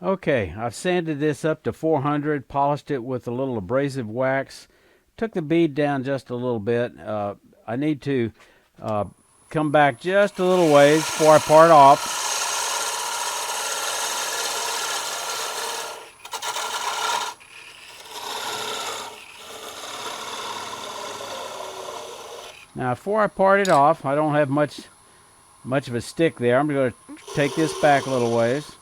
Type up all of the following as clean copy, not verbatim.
Okay, I've sanded this up to 400, polished it with a little abrasive wax, took the bead down just a little bit. I need to come back just a little ways before I part off. Now before I part it off, I don't have much of a stick there. I'm going to take this back a little ways.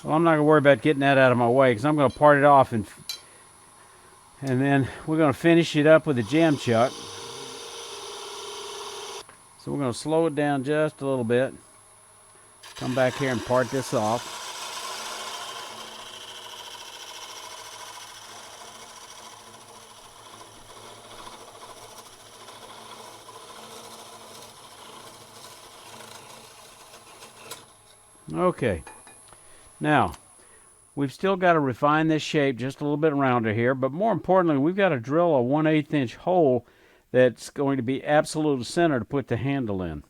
Well, I'm not going to worry about getting that out of my way because I'm going to part it off and then we're going to finish it up with a jam chuck. So we're going to slow it down just a little bit. Come back here and part this off. Okay. Now, we've still got to refine this shape just a little bit rounder here, but more importantly, we've got to drill a 1/8 inch hole that's going to be absolute center to put the handle in.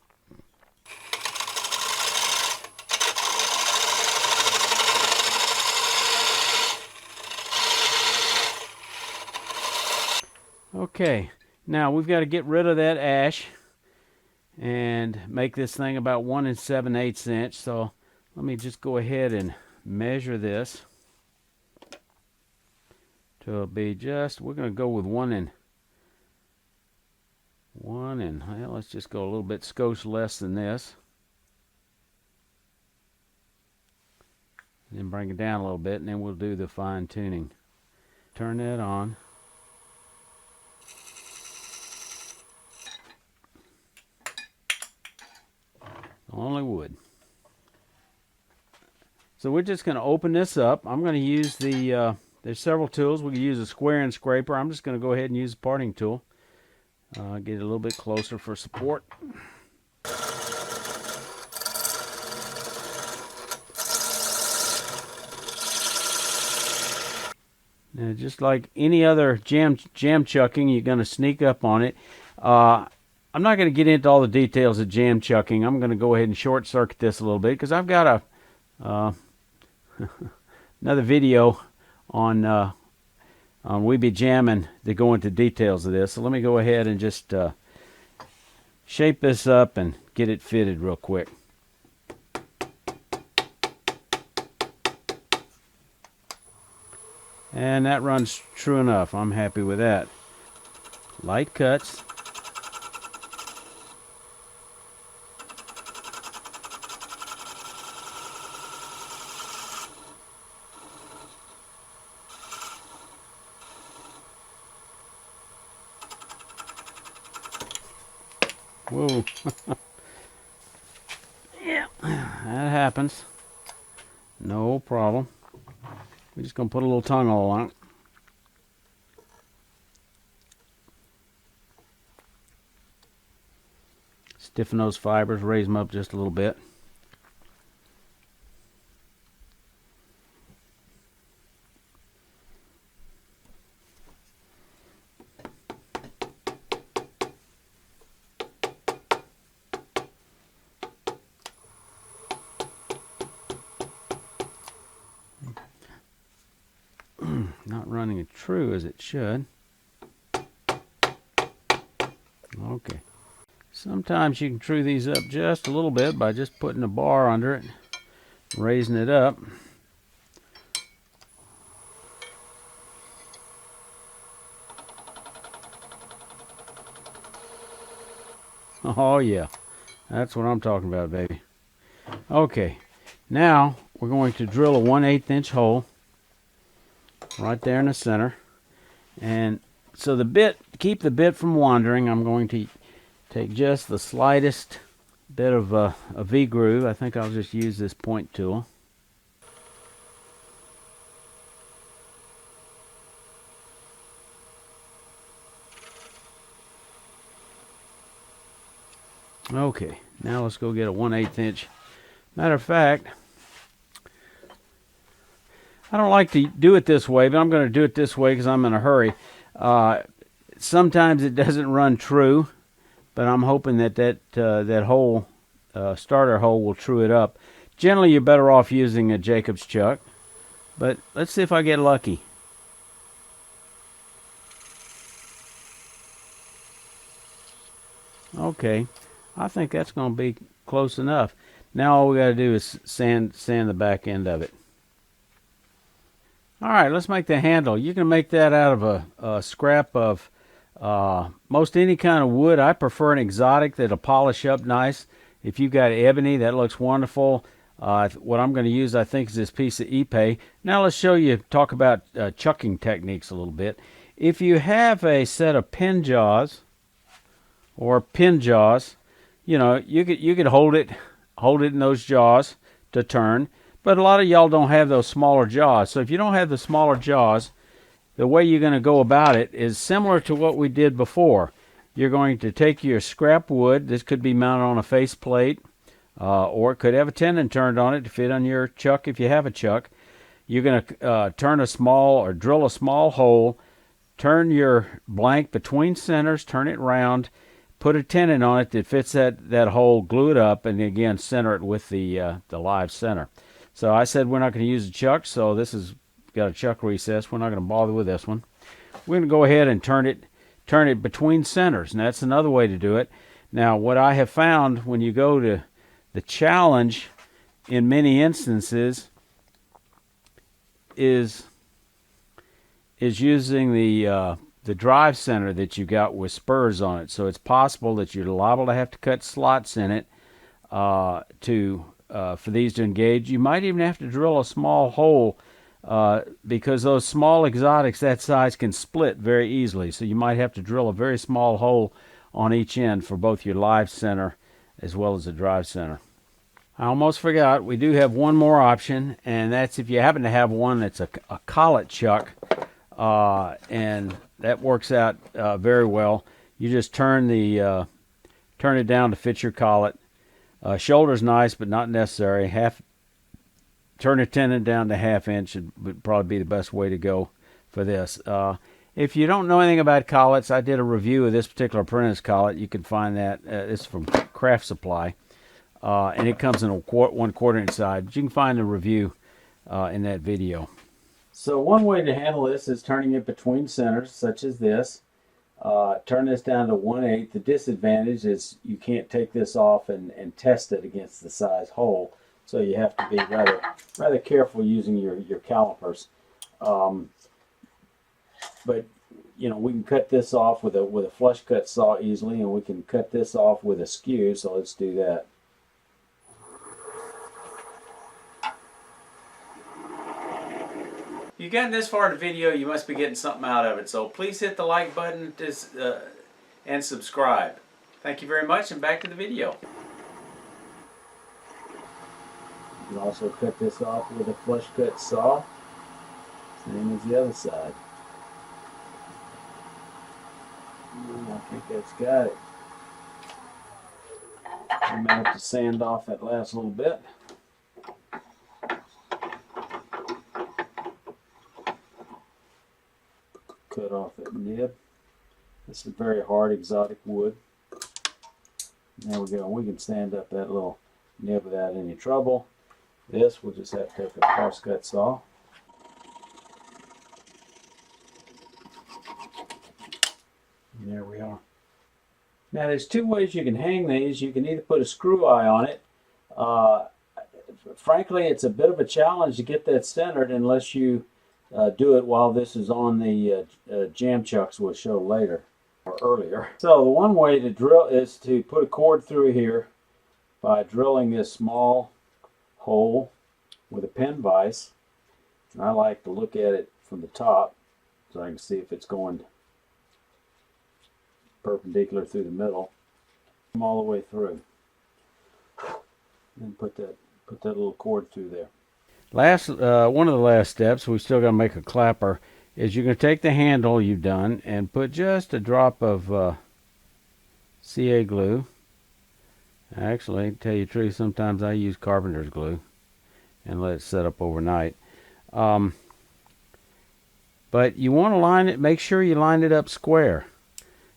Okay, now we've got to get rid of that ash and make this thing about 1 7/8 inch. So let me just go ahead and measure this to be just, we're going to go with 1 and well, let's just go a little bit skosh less than this. And then bring it down a little bit, and then we'll do the fine tuning. Turn that on. Only wood. So we're just going to open this up. I'm going to use the, there's several tools. We can use a square and scraper. I'm just going to go ahead and use the parting tool. Get it a little bit closer for support. Now, just like any other jam chucking, you're going to sneak up on it. I'm not going to get into all the details of jam chucking. I'm going to go ahead and short circuit this a little bit because I've got a another video on We Be Jamming to go into details of this. So let me go ahead and just shape this up and get it fitted real quick. And that runs true enough. I'm happy with that. Light cuts. Whoa. Yeah, that happens. No problem. We're just going to put a little tongue hole on it. Stiffen those fibers, raise them up just a little bit. Not running it true as it should. Okay. Sometimes you can true these up just a little bit by just putting a bar under it, raising it up. Oh yeah, that's what I'm talking about, baby. Okay, now we're going to drill a 1/8 inch hole right there in the center. And so the bit, to keep the bit from wandering, I'm going to take just the slightest bit of a V-groove. I think I'll just use this point tool. Okay, now let's go get a 1/8 inch. Matter of fact, I don't like to do it this way, but I'm going to do it this way because I'm in a hurry. Sometimes it doesn't run true, but I'm hoping that that hole, starter hole, will true it up. Generally, you're better off using a Jacob's chuck, but let's see if I get lucky. Okay, I think that's going to be close enough. Now all we got to do is sand the back end of it. All right, let's make the handle. You can make that out of a scrap of most any kind of wood. I prefer an exotic that'll polish up nice. If you've got ebony, that looks wonderful. What I'm going to use, I think, is this piece of epay. Now let's talk about chucking techniques a little bit. If you have a set of pin jaws or pin jaws, you know, you could hold it in those jaws to turn. But a lot of y'all don't have those smaller jaws. So if you don't have the smaller jaws, the way you're going to go about it is similar to what we did before. You're going to take your scrap wood. This could be mounted on a face plate, or it could have a tenon turned on it to fit on your chuck if you have a chuck. You're going to turn a small or drill a small hole, turn your blank between centers, turn it round, put a tenon on it that fits that hole, glue it up, and again center it with the live center. So I said we're not going to use a chuck, so this has got a chuck recess. We're not going to bother with this one. We're going to go ahead and turn it between centers, and that's another way to do it. Now, what I have found when you go to the challenge in many instances is using the drive center that you got with spurs on it. So it's possible that you're liable to have to cut slots in it for these to engage. You might even have to drill a small hole because those small exotics that size can split very easily. So you might have to drill a very small hole on each end for both your live center as well as the drive center. I almost forgot, we do have one more option, and that's if you happen to have one that's a collet chuck, and that works out very well. You just turn it down to fit your collet. Shoulder's nice, but not necessary. Turn a tenon down to 1/2 inch would probably be the best way to go for this. If you don't know anything about collets, I did a review of this particular apprentice collet. You can find that. It's from Craft Supply, and it comes in a 1/4 inch side. But you can find a review in that video. So one way to handle this is turning it between centers, such as this. Turn this down to 1/8. The disadvantage is you can't take this off and test it against the size hole, so you have to be rather careful using your calipers. But you know, we can cut this off with a flush cut saw easily, and we can cut this off with a skew. So let's do that. If you've gotten this far in the video, you must be getting something out of it. So please hit the like button and subscribe. Thank you very much, and back to the video. You can also cut this off with a flush cut saw, same as the other side. I think that's got it. I may have to sand off that last little bit. Cut off that nib. This is very hard exotic wood. There we go. We can stand up that little nib without any trouble. This we'll just have to take a cross cut saw. And there we are. Now there's two ways you can hang these. You can either put a screw eye on it. Frankly, it's a bit of a challenge to get that centered unless you do it while this is on the jam chucks we'll show later or earlier. So the one way to drill is to put a cord through here by drilling this small hole with a pin vise. And I like to look at it from the top so I can see if it's going perpendicular through the middle. Come all the way through. And put that little cord through there. One of the last steps, we still got to make a clapper, is you're going to take the handle you've done and put just a drop of CA glue Actually, to tell you the truth, sometimes I use carpenter's glue and let it set up overnight. But you want to line it, make sure you line it up square.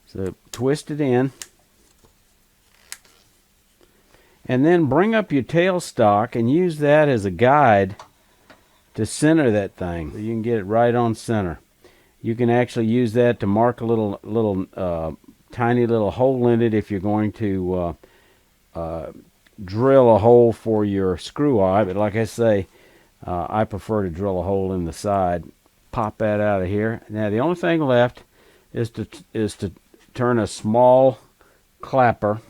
So twist it in. And then bring up your tailstock and use that as a guide to center that thing. So you can get it right on center. You can actually use that to mark a little tiny little hole in it if you're going to drill a hole for your screw eye. But like I say, I prefer to drill a hole in the side. Pop that out of here. Now the only thing left is to turn a small clapper.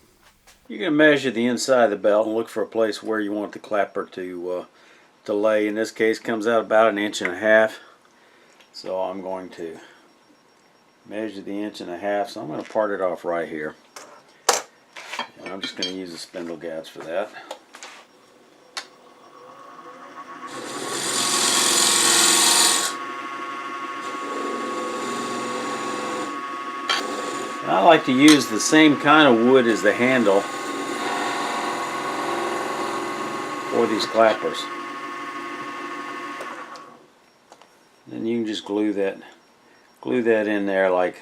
You're going to measure the inside of the belt and look for a place where you want the clapper to lay. In this case, comes out about 1.5 inches. So I'm going to measure the 1.5 inches. So I'm going to part it off right here. And I'm just going to use the spindle gaps for that. I like to use the same kind of wood as the handle for these clappers. Then you can just glue that in there like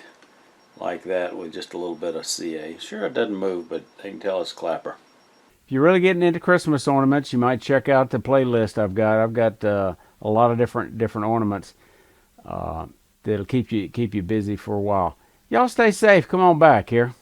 that with just a little bit of CA. Sure, it doesn't move, but they can tell it's clapper. If you're really getting into Christmas ornaments, you might check out the playlist I've got. I've got a lot of different ornaments that'll keep you busy for a while. Y'all stay safe. Come on back here.